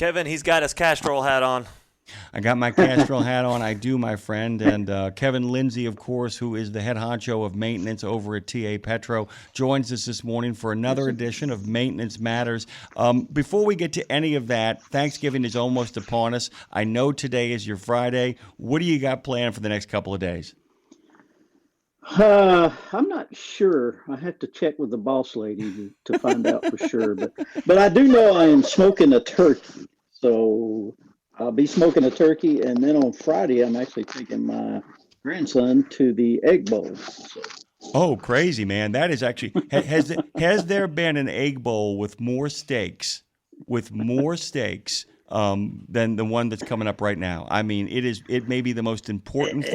Kevin, he's got his Castrol hat on. I got my Castrol hat on. I do, my friend. And Kevin Lindsey, of course, who is the head honcho of maintenance over at TA Petro, joins us this morning for another edition of Maintenance Matters. Before we get to any of that, Thanksgiving is almost upon us. I know today is your Friday. What do you got planned for the next couple of days? I'm not sure. I have to check with the boss lady to find out for sure. But I do know I am smoking a turkey. So I'll be smoking a turkey, and then on Friday I'm actually taking my grandson to the Egg Bowl. So, Oh, crazy, man. That is actually has there been an Egg Bowl with more steaks than the one that's coming up right now? I mean, it may be the most important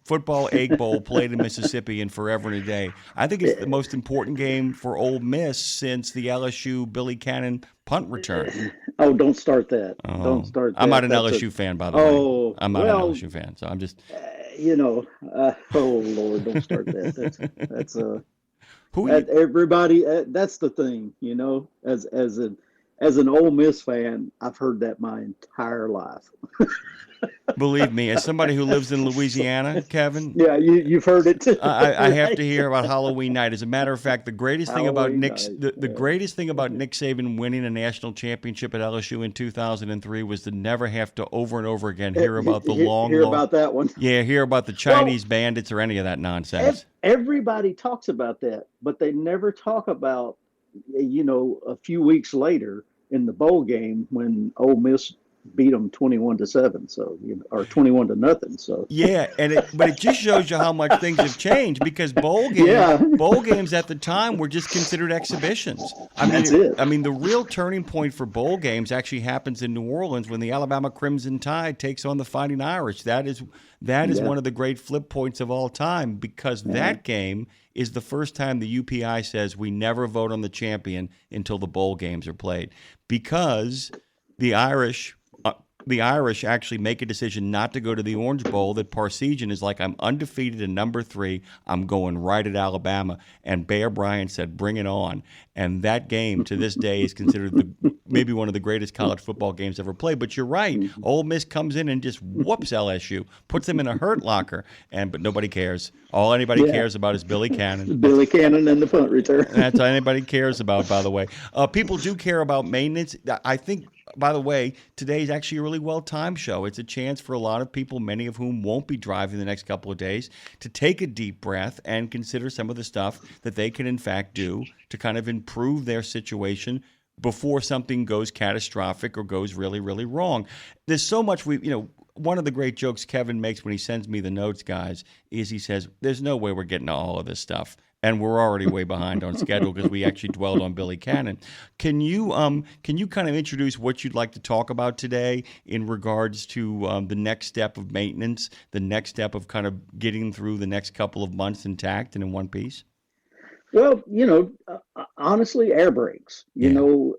football Egg Bowl played in Mississippi in forever and a day. I think it's the most important game for Ole Miss since the LSU Billy Cannon punt return. oh, don't start that. Oh, Don't start that. I'm not an That's LSU fan, by the way. I'm not an well, LSU fan, so I'm just. oh Lord, don't start that. That's Who? that everybody. That's the thing, as an Ole Miss fan, I've heard that my entire life. Believe me, as somebody who lives in Louisiana, Kevin, Yeah, you've heard it too. I have to hear about Halloween night. As a matter of fact, the greatest thing about Halloween Nick's night, the yeah. greatest thing about Nick Saban winning a national championship at LSU in 2003 was to never have to over and over again hear about the Hear about that one. hear about the Chinese bandits or any of that nonsense. Everybody talks about that, but they never talk about, a few weeks later in the bowl game when Ole Miss beat them 21-7, so or 21-0. So Yeah, but it just shows you how much things have changed because Yeah. bowl games at the time were just considered exhibitions. That's it. I mean, the real turning point for bowl games actually happens in New Orleans when the Alabama Crimson Tide takes on the Fighting Irish. That is Yeah. one of the great flip points of all time because that game is the first time the UPI says we never vote on the champion until the bowl games are played because the Irish actually make a decision not to go to the Orange Bowl. That Parsegian is like, I'm undefeated in number 3. I'm going right at Alabama. And Bear Bryant said, bring it on. And that game to this day is considered maybe one of the greatest college football games ever played. But you're right. Ole Miss comes in and just whoops LSU, puts them in a hurt locker, but nobody cares. All anybody cares about is Billy Cannon. Billy Cannon and the punt return. That's all anybody cares about, by the way. People do care about maintenance. I think, by the way, today is actually a really well-timed show. It's a chance for a lot of people, many of whom won't be driving the next couple of days, to take a deep breath and consider some of the stuff that they can, in fact, do to kind of improve their situation before something goes catastrophic or goes really, really wrong. There's so much one of the great jokes Kevin makes when he sends me the notes, guys, is he says, there's no way we're getting to all of this stuff. And we're already way behind on schedule because we actually dwelled on Billy Cannon. Can you kind of introduce what you'd like to talk about today in regards to the next step of maintenance, the next step of kind of getting through the next couple of months intact and in one piece? Well, honestly, air brakes. All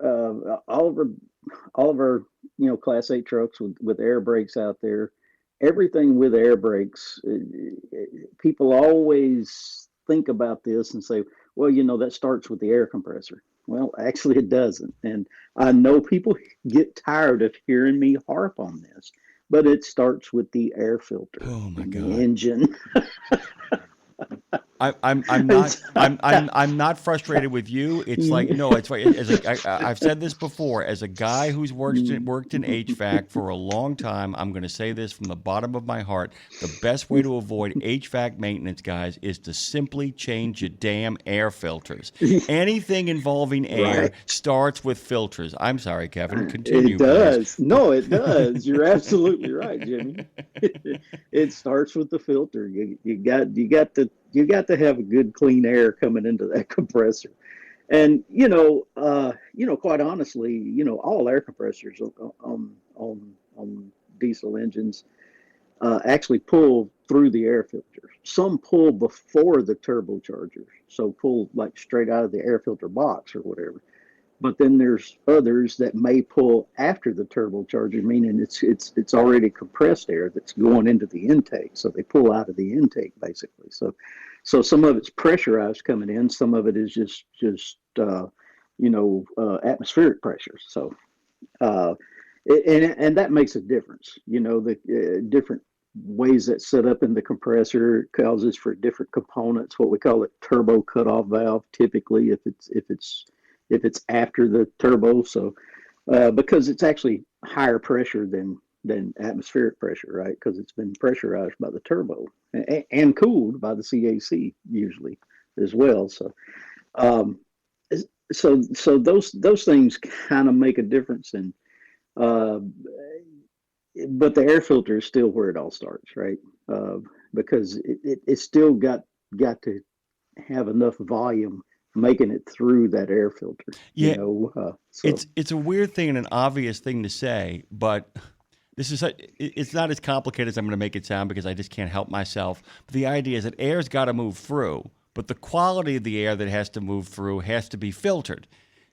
of our Class 8 trucks with air brakes out there. Everything with air brakes. People always think about this and say, well, that starts with the air compressor. Well, actually, it doesn't. And I know people get tired of hearing me harp on this, but it starts with the air filter. Oh my in God. the engine. I'm not frustrated with you. It's like, no, it's like, I've said this before. As a guy who's worked in HVAC for a long time, I'm going to say this from the bottom of my heart: the best way to avoid HVAC maintenance, guys, is to simply change your damn air filters. Anything involving air starts with filters. I'm sorry, Kevin. Continue. It does. Please. No, it does. You're absolutely right, Jimmy. It starts with the filter. You got to have a good clean air coming into that compressor. And quite honestly, all air compressors on diesel engines actually pull through the air filter. Some pull before the turbocharger, so pull like straight out of the air filter box or whatever. But then there's others that may pull after the turbocharger, meaning it's already compressed air that's going into the intake. So they pull out of the intake basically. So some of it's pressurized coming in, some of it is just atmospheric pressure. So And that makes a difference. The different ways that's set up in the compressor causes for different components. What we call a turbo cutoff valve, typically, if it's after the turbo. So because it's actually higher pressure than atmospheric pressure, right? Because it's been pressurized by the turbo and cooled by the CAC usually as well. So um, so those things kind of make a difference. And uh, but the air filter is still where it all starts, right? Uh, because it's still got to have enough volume making it through that air filter, Yeah, so it's a weird thing and an obvious thing to say, but it's not as complicated as I'm going to make it sound because I just can't help myself. But the idea is that air's got to move through, but the quality of the air that has to move through has to be filtered.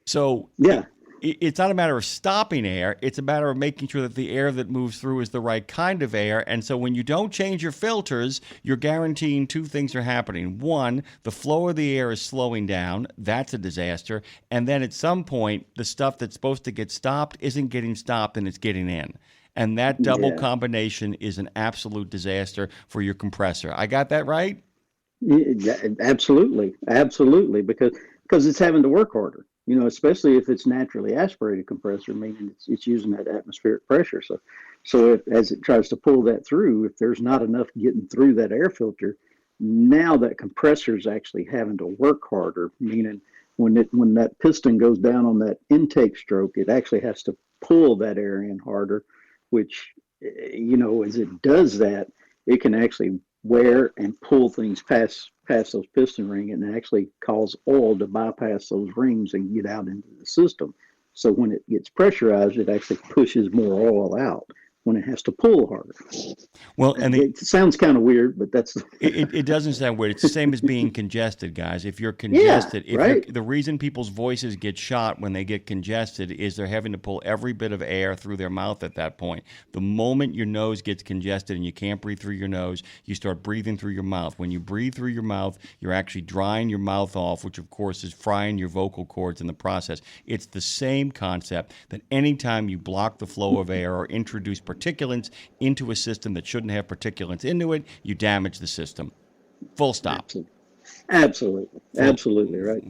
So yeah, it's not a matter of stopping air. It's a matter of making sure that the air that moves through is the right kind of air. And so when you don't change your filters, you're guaranteeing two things are happening. One, the flow of the air is slowing down. That's a disaster. And then at some point, the stuff that's supposed to get stopped isn't getting stopped and it's getting in. And that double yeah. combination is an absolute disaster for your compressor. I got that right? Yeah, absolutely, absolutely, because it's having to work harder. Especially if it's naturally aspirated compressor, meaning it's using that atmospheric pressure. So as it tries to pull that through, if there's not enough getting through that air filter, now that compressor is actually having to work harder. Meaning when that piston goes down on that intake stroke, it actually has to pull that air in harder, which as it does that, it can actually wear and pull things past those piston rings and actually cause oil to bypass those rings and get out into the system. So when it gets pressurized, it actually pushes more oil out when it has to pull harder. Well, and It sounds kind of weird, but that's it doesn't sound weird. It's the same as being congested, guys. If you're yeah, congested, right. the reason people's voices get shot when they get congested is they're having to pull every bit of air through their mouth at that point. The moment your nose gets congested and you can't breathe through your nose, you start breathing through your mouth. When you breathe through your mouth, you're actually drying your mouth off, which of course is frying your vocal cords in the process. It's the same concept that anytime you block the flow of air or introduce particulates into a system that shouldn't have particulates into it, you damage the system. Full stop. Absolutely right.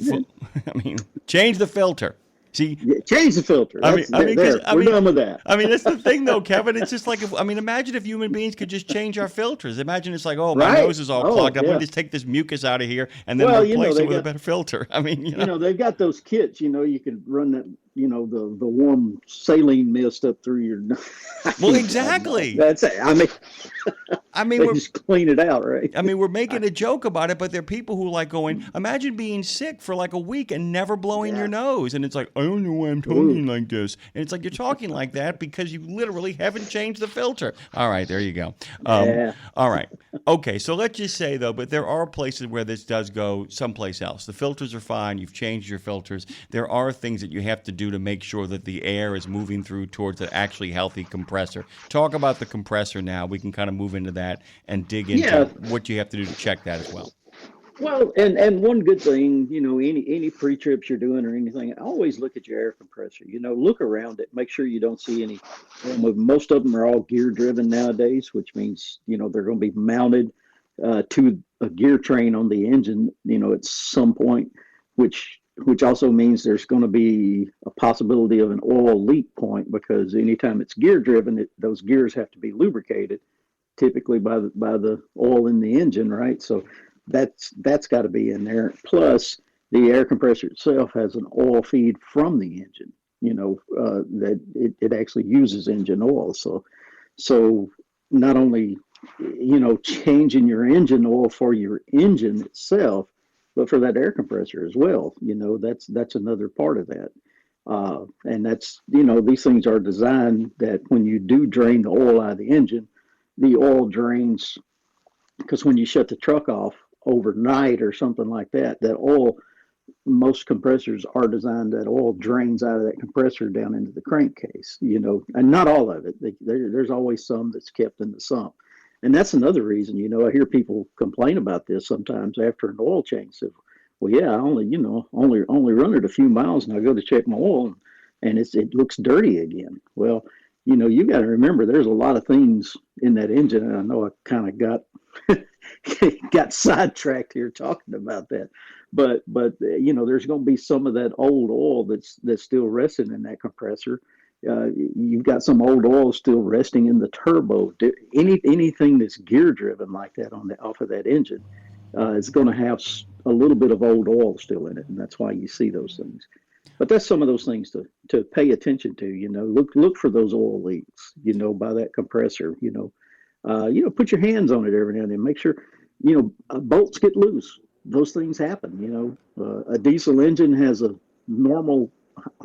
I mean, change the filter. See, Yeah, change the filter. We're done with that. I mean, that's the thing, though, Kevin. It's just like, imagine if human beings could just change our filters. Imagine it's like, oh, my Right? nose is all Oh, clogged up. Let yeah. me just take this mucus out of here and then Well, replace it with a got better filter. I mean, they've got those kits. You can run that. The warm saline mist up through your. Well, exactly. That's it. I mean, They we're just clean it out, right? we're making a joke about it, but there are people who like going, imagine being sick for like a week and never blowing your nose. And it's like, I don't know why I'm talking like this. And it's like, you're talking like that because you literally haven't changed the filter. All right, there you go. Yeah. All right. Okay, so let's just say, though, but there are places where this does go someplace else. The filters are fine. You've changed your filters. There are things that you have to do to make sure that the air is moving through towards an actually healthy compressor. Talk about the compressor now. We can kind of move into that and dig into what you have to do to check that as well. Well, and one good thing, any pre-trips you're doing or anything, always look at your air compressor. Look around it, make sure you don't see any. Most of them are all gear driven nowadays, which means they're going to be mounted to a gear train on the engine, at some point, which also means there's going to be a possibility of an oil leak point because anytime it's gear driven, those gears have to be lubricated, typically by the oil in the engine, right? So that's got to be in there. Plus, the air compressor itself has an oil feed from the engine. That it actually uses engine oil. So not only changing your engine oil for your engine itself, but for that air compressor as well. That's another part of that. And that's these things are designed that when you do drain the oil out of the engine, the oil drains because when you shut the truck off overnight or something like that, that oil, most compressors are designed that oil drains out of that compressor down into the crankcase, and not all of it. There's always some that's kept in the sump. And that's another reason, I hear people complain about this sometimes after an oil change. So, well, yeah, I only run it a few miles and I go to check my oil and it looks dirty again. Well, you got to remember there's a lot of things in that engine. And I know I kind of got sidetracked here talking about that, but there's going to be some of that old oil that's still resting in that compressor. You've got some old oil still resting in the turbo. Anything that's gear driven like that off of that engine is going to have a little bit of old oil still in it, and that's why you see those things. But that's some of those things to pay attention to. Look for those oil leaks. By that compressor. Put your hands on it every now and then. Make sure bolts get loose. Those things happen. A diesel engine has a normal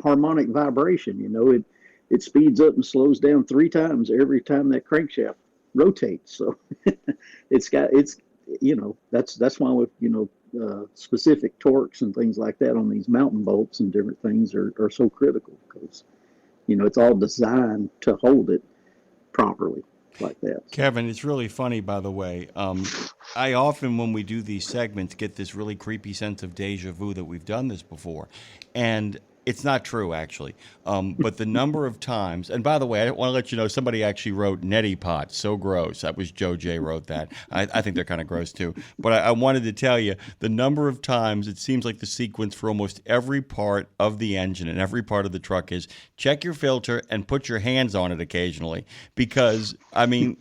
harmonic vibration. It speeds up and slows down 3 times every time that crankshaft rotates. So that's why with specific torques and things like that on these mountain bolts and different things are so critical, because it's all designed to hold it properly like that. Kevin, it's really funny, by the way. I often, when we do these segments, get this really creepy sense of deja vu that we've done this before. And it's not true, actually. But the number of times, and by the way, I want to let you know, somebody actually wrote neti pot, so gross. That was Joe J. wrote that. I think they're kind of gross too. But I wanted to tell you, the number of times it seems like the sequence for almost every part of the engine and every part of the truck is check your filter and put your hands on it occasionally. Because, I mean,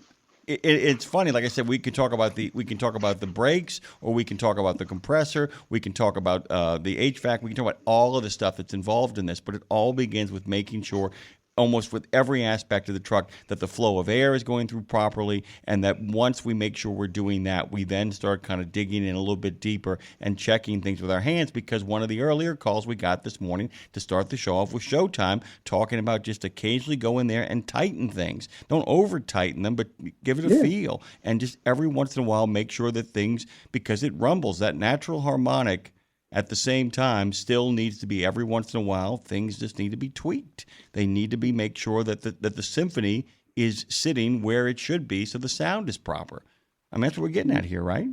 it's funny. Like I said, we can talk about the brakes, or we can talk about the compressor. We can talk about the HVAC. We can talk about all of the stuff that's involved in this. But it all begins with making sure, almost with every aspect of the truck, that the flow of air is going through properly, and that once we make sure we're doing that, we then start kind of digging in a little bit deeper and checking things with our hands. Because one of the earlier calls we got this morning to start the show off was Showtime, talking about just occasionally go in there and tighten things. Don't over tighten them, but give it a feel, and just every once in a while make sure that things, because it rumbles, that natural harmonic at the same time still needs to be, every once in a while, things just need to be tweaked. They need to be, make sure that the symphony is sitting where it should be, so the sound is proper. I mean, that's what we're getting at here, right?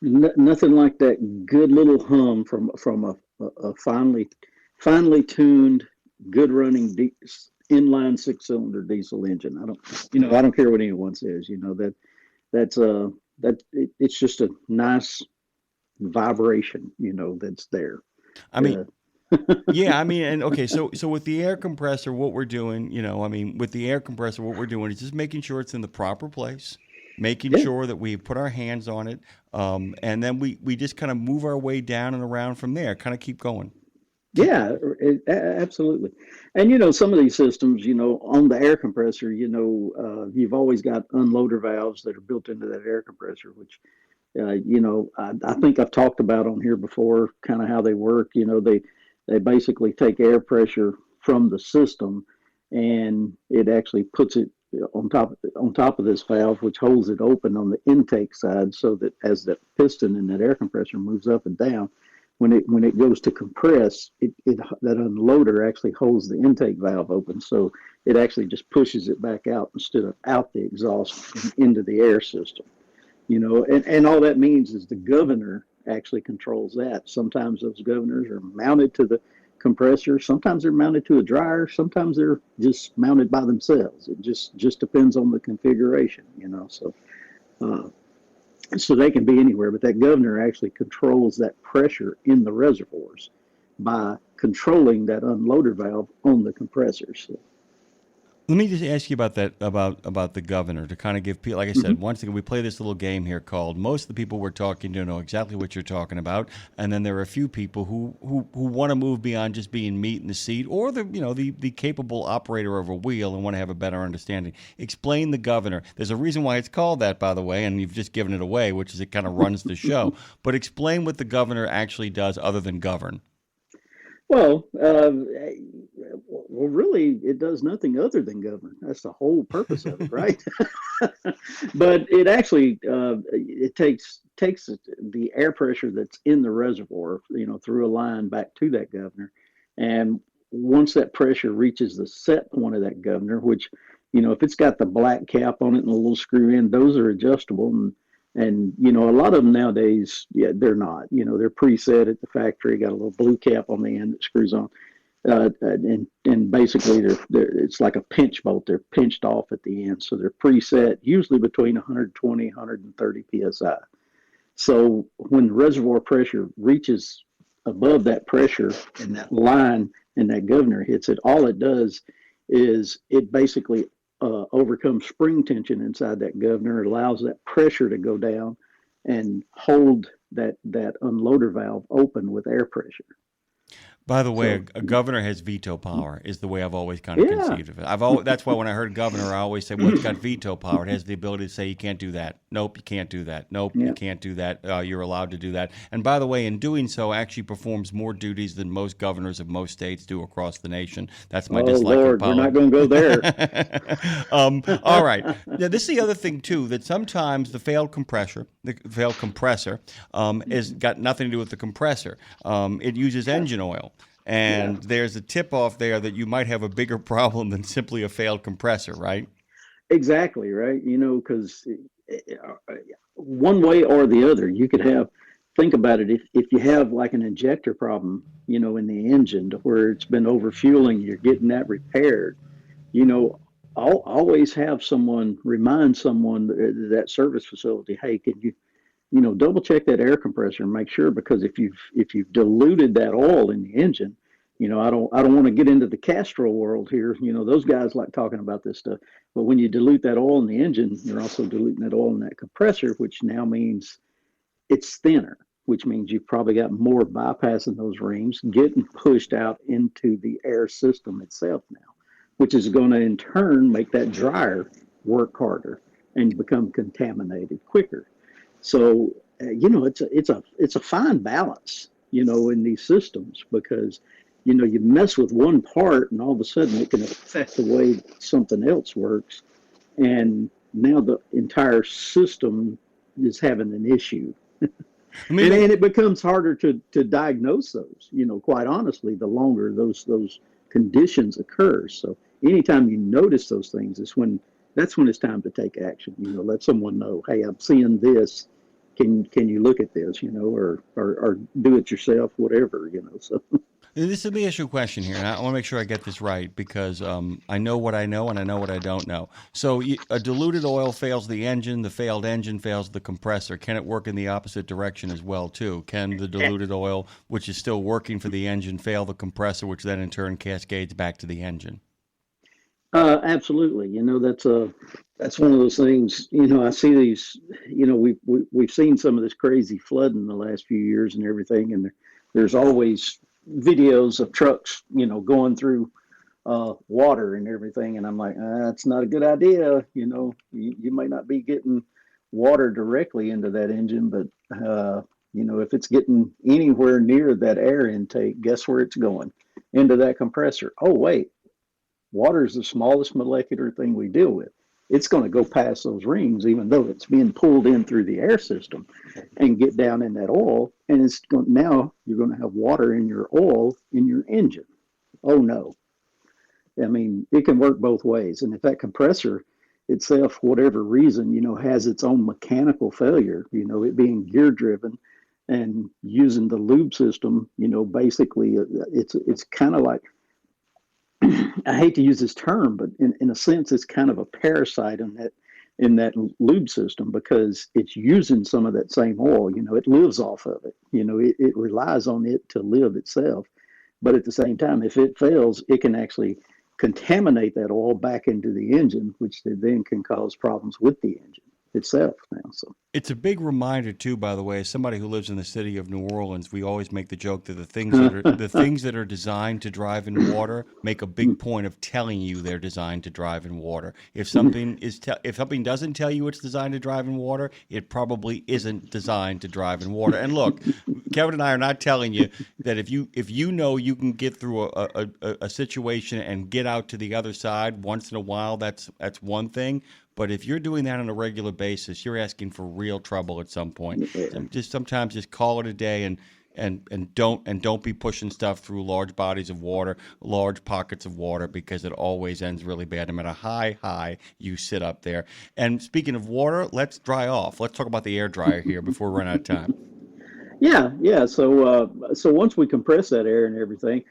Nothing like that good little hum from a finely tuned, good running inline 6-cylinder diesel engine. I don't care what anyone says. It's just a nice vibration, that's there. I mean, yeah, I mean, and okay, so with the air compressor, what we're doing, with the air compressor, what we're doing is just making sure it's in the proper place, making sure that we put our hands on it, and then we just kind of move our way down and around from there, kind of keep going. Yeah, absolutely. And some of these systems, on the air compressor, you've always got unloader valves that are built into that air compressor, which I think I've talked about on here before, kind of how they work. They basically take air pressure from the system, and it actually puts it on top of this valve, which holds it open on the intake side, so that as that piston in that air compressor moves up and down, when it goes to compress, that unloader actually holds the intake valve open, so it actually just pushes it back out instead of out the exhaust and into the air system. And all that means is the governor actually controls that. Sometimes those governors are mounted to the compressor. Sometimes they're mounted to a dryer. Sometimes they're just mounted by themselves. It just depends on the configuration, So they can be anywhere, but that governor actually controls that pressure in the reservoirs by controlling that unloader valve on the compressor. So. Let me just ask you about that, about the governor, to kind of give people, like I said, once again, we play this little game here called, most of the people we're talking to know exactly what you're talking about, and then there are a few people who want to move beyond just being meat in the seat, or the capable operator of a wheel, and want to have a better understanding. Explain the governor. There's a reason why it's called that, by the way, and you've just given it away, which is it kind of runs the show. But explain what the governor actually does other than govern. Well, really, it does nothing other than govern. That's the whole purpose of it, right? But it actually it takes the air pressure that's in the reservoir, through a line back to that governor, and once that pressure reaches the set point of that governor, which if it's got the black cap on it and a little screw in, those are adjustable, and a lot of them nowadays, they're not. They're preset at the factory, got a little blue cap on the end that screws on. And basically it's like a pinch bolt. They're pinched off at the end, so they're preset usually between 120, 130 psi. So when the reservoir pressure reaches above that pressure and that line and that governor hits it, all it does is it basically overcomes spring tension inside that governor. It allows that pressure to go down and hold that unloader valve open with air pressure. By the way, So a governor has veto power, is the way I've always kind of yeah, conceived of it. That's why when I heard governor, I always say, well, it's got veto power. It has the ability to say, you can't do that. Nope, you can't do that. Nope, yeah. you can't do that. You're allowed to do that. And by the way, in doing so, actually performs more duties than most governors of most states do across the nation. That's my Oh dislike Lord, of we're power. not going to go there. All right. Now, this is the other thing, too, that sometimes the failed compressor has got nothing to do with the compressor. It uses engine oil. And there's a tip off there that you might have a bigger problem than simply a failed compressor, right? Exactly, right? Because one way or the other, you could have, think about it, if you have like an injector problem, in the engine to where it's been overfueling, you're getting that repaired, you know, I'll always have remind someone that service facility, hey, can you, double check that air compressor and make sure, because if you've diluted that oil in the engine, I don't want to get into the Castrol world here. Those guys like talking about this stuff. But when you dilute that oil in the engine, you're also diluting that oil in that compressor, which now means it's thinner, which means you've probably got more bypassing those rings, getting pushed out into the air system itself now, which is going to in turn make that dryer work harder and become contaminated quicker. So it's a fine balance, in these systems, because you mess with one part and all of a sudden it can affect the way something else works, and now the entire system is having an issue. And it becomes harder to diagnose those. Quite honestly, the longer those conditions occur. So anytime you notice those things, that's when it's time to take action. Let someone know, hey, I'm seeing this. Can you look at this? Or do it yourself, whatever. So. This is the issue question here, and I want to make sure I get this right, because I know what I know and I know what I don't know. So a diluted oil fails the engine, the failed engine fails the compressor. Can it work in the opposite direction as well, too? Can the diluted oil, which is still working for the engine, fail the compressor, which then in turn cascades back to the engine? Absolutely. That's one of those things. I see these. We've seen some of this crazy flooding in the last few years and everything, and there's always videos of trucks, going through water and everything, and I'm like, that's not a good idea. You may not be getting water directly into that engine, but if it's getting anywhere near that air intake, guess where it's going? Into that compressor. Oh wait. Water is the smallest molecular thing we deal with. It's going to go past those rings, even though it's being pulled in through the air system, and get down in that oil. And now you're going to have water in your oil in your engine. Oh no. I mean, it can work both ways. And if that compressor itself, for whatever reason, has its own mechanical failure, it being gear driven and using the lube system, basically it's kind of like, I hate to use this term, but in a sense, it's kind of a parasite in that lube system, because it's using some of that same oil. It lives off of it. It relies on it to live itself. But at the same time, if it fails, it can actually contaminate that oil back into the engine, which then can cause problems with the engine itself now. So it's a big reminder too, by the way, as somebody who lives in the city of New Orleans, we always make the joke that the things that are designed to drive in water make a big point of telling you they're designed to drive in water. If something if something doesn't tell you it's designed to drive in water, it probably isn't designed to drive in water. And look, Kevin and I are not telling you that if you know you can get through a situation and get out to the other side once in a while, that's one thing. But if you're doing that on a regular basis, you're asking for real trouble at some point. Sometimes just call it a day and don't be pushing stuff through large bodies of water, large pockets of water, because it always ends really bad. No matter how high you sit up there. And speaking of water, let's dry off. Let's talk about the air dryer here before we run out of time. Yeah. So once we compress that air and everything,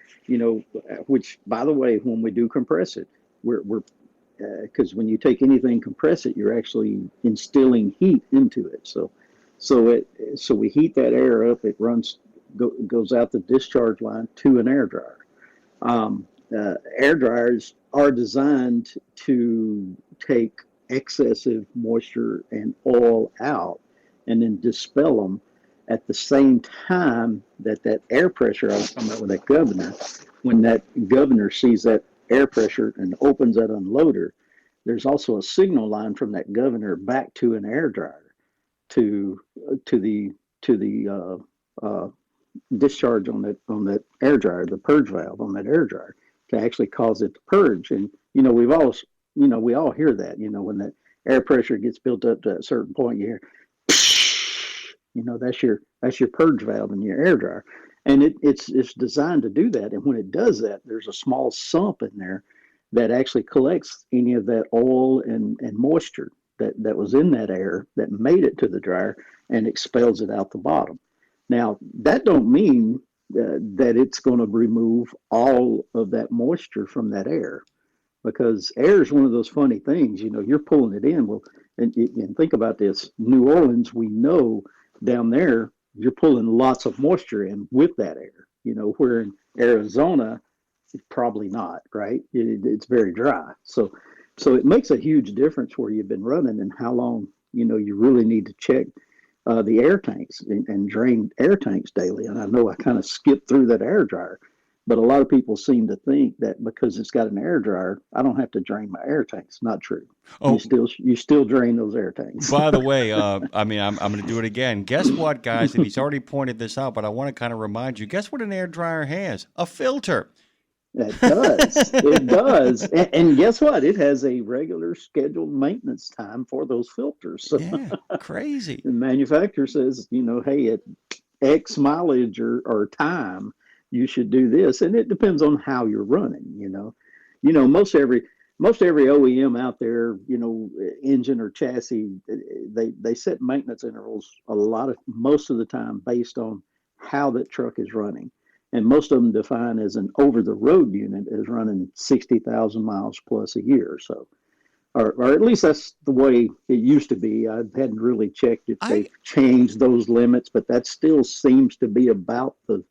which by the way, when we do compress it, we're because when you take anything, compress it, you're actually instilling heat into it. So we heat that air up. It goes out the discharge line to an air dryer. Air dryers are designed to take excessive moisture and oil out and then dispel them at the same time that air pressure I was talking about with that governor, when that governor sees that air pressure and opens that unloader, there's also a signal line from that governor back to an air dryer to the discharge on that air dryer, the purge valve on that air dryer, to actually cause it to purge. And we all hear that. When that air pressure gets built up to a certain point, you hear, that's your purge valve in your air dryer, and it's designed to do that. And when it does that, there's a small sump in there that actually collects any of that oil and moisture that was in that air that made it to the dryer and expels it out the bottom. Now, that don't mean that it's going to remove all of that moisture from that air, because air is one of those funny things. You're pulling it in. Well, and think about this. New Orleans, we know down there, you're pulling lots of moisture in with that air. Where in Arizona, probably not, right? It's very dry. So it makes a huge difference where you've been running and how long, you really need to check the air tanks and drain air tanks daily. And I know I kind of skipped through that air dryer, but a lot of people seem to think that because it's got an air dryer, I don't have to drain my air tanks. Not true. Oh, You still drain those air tanks. by the way, I'm going to do it again. Guess what, guys? And he's already pointed this out, but I want to kind of remind you. Guess what an air dryer has? A filter. It does. It does. And guess what? It has a regular scheduled maintenance time for those filters. So Yeah, crazy. the manufacturer says, hey, at X mileage or time, you should do this. And it depends on how you're running. Most every OEM out there, engine or chassis, they set maintenance intervals most of the time based on how that truck is running. And most of them define as an over-the-road unit as running 60,000 miles plus a year. So, or at least that's the way it used to be. I hadn't really checked if they've changed those limits, but that still seems to be about the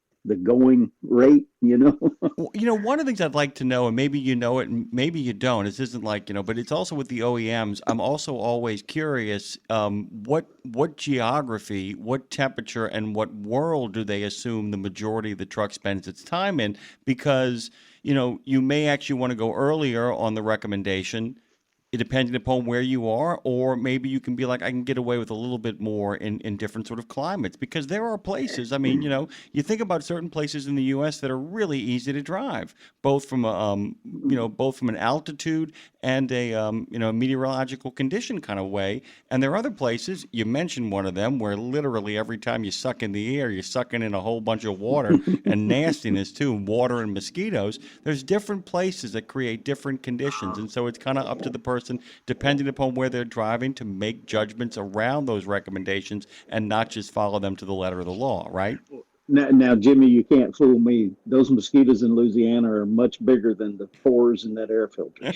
going rate. Well, one of the things I'd like to know, and maybe you know it, and maybe you don't. This isn't like, but it's also with the OEMs. I'm also always curious, what geography, what temperature, and what world do they assume the majority of the truck spends its time in? Because, you may actually want to go earlier on the recommendation, depending upon where you are, or maybe you can be like, I can get away with a little bit more in different sort of climates, because there are places, you think about certain places in the U.S. that are really easy to drive, both from both from an altitude and a meteorological condition kind of way. And there are other places, you mentioned one of them, where literally every time you suck in the air, you're sucking in a whole bunch of water and nastiness too, water and mosquitoes. There's different places that create different conditions. And so it's kind of up to the person, depending upon where they're driving, to make judgments around those recommendations and not just follow them to the letter of the law, right? Now, Jimmy, you can't fool me. Those mosquitoes in Louisiana are much bigger than the pores in that air filter.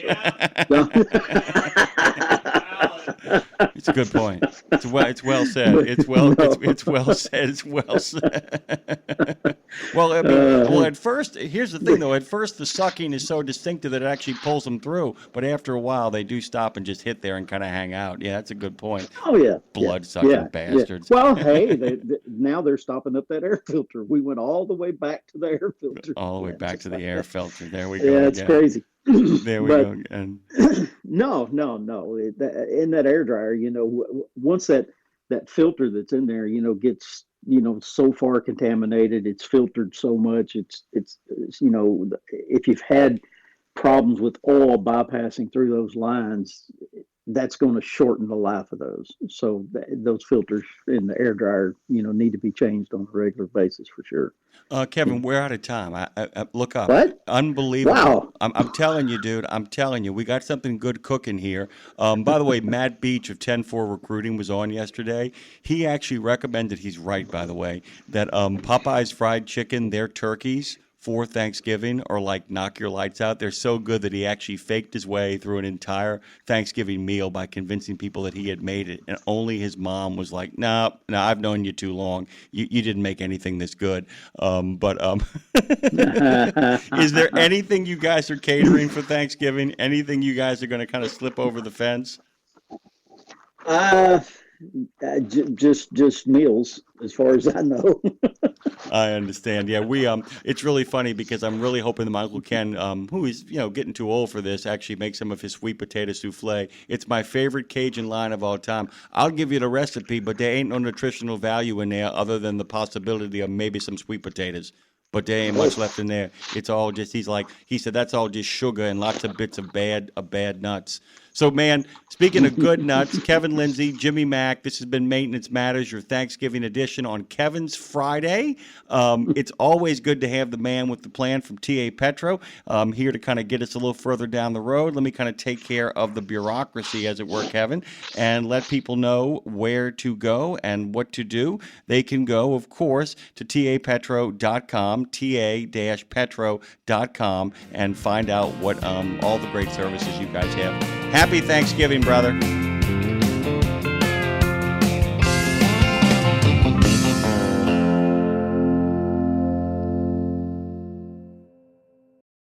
It's a good point. It's well said. It's well said. It's well said. Well, at first, here's the thing though. At first, the sucking is so distinctive that it actually pulls them through. But after a while, they do stop and just hit there and kind of hang out. Yeah, that's a good point. Oh yeah, blood-sucking bastards. Yeah. Well, hey, now they're stopping up that air filter. We went all the way back to the air filter. All the way back to the air filter. There we go. Yeah, it's crazy. There we go again. No. In that air dryer, once that filter that's in there, gets, so far contaminated, it's filtered so much, it's if you've had problems with oil bypassing through those lines, that's going to shorten the life of those. So those filters in the air dryer, need to be changed on a regular basis for sure. Kevin, we're out of time. Look up. What? Unbelievable. Wow. I'm telling you, dude. I'm telling you. We got something good cooking here. By the way, Matt Beach of 10-4 Recruiting was on yesterday. He actually recommended, he's right, by the way, that Popeye's fried chicken, their turkeys for Thanksgiving are like knock your lights out. They're so good that he actually faked his way through an entire Thanksgiving meal by convincing people that he had made it. And only his mom was like, no, I've known you too long. You didn't make anything this good. Is there anything you guys are catering for Thanksgiving? Anything you guys are going to kind of slip over the fence? Just meals, as far as I know. I understand. Yeah, it's really funny because I'm really hoping that my Uncle Ken, who is, getting too old for this, actually makes some of his sweet potato souffle. It's my favorite Cajun line of all time. I'll give you the recipe, but there ain't no nutritional value in there other than the possibility of maybe some sweet potatoes. But there ain't much left in there. It's all just, he said that's all just sugar and lots of bits of bad nuts. So, man, speaking of good nuts, Kevin Lindsey, Jimmy Mack, this has been Maintenance Matters, your Thanksgiving edition on Kevin's Friday. It's always good to have the man with the plan from TA Petro here to kind of get us a little further down the road. Let me kind of take care of the bureaucracy, as it were, Kevin, and let people know where to go and what to do. They can go, of course, to tapetro.com, ta-petro.com, and find out what all the great services you guys have. Happy Thanksgiving, brother.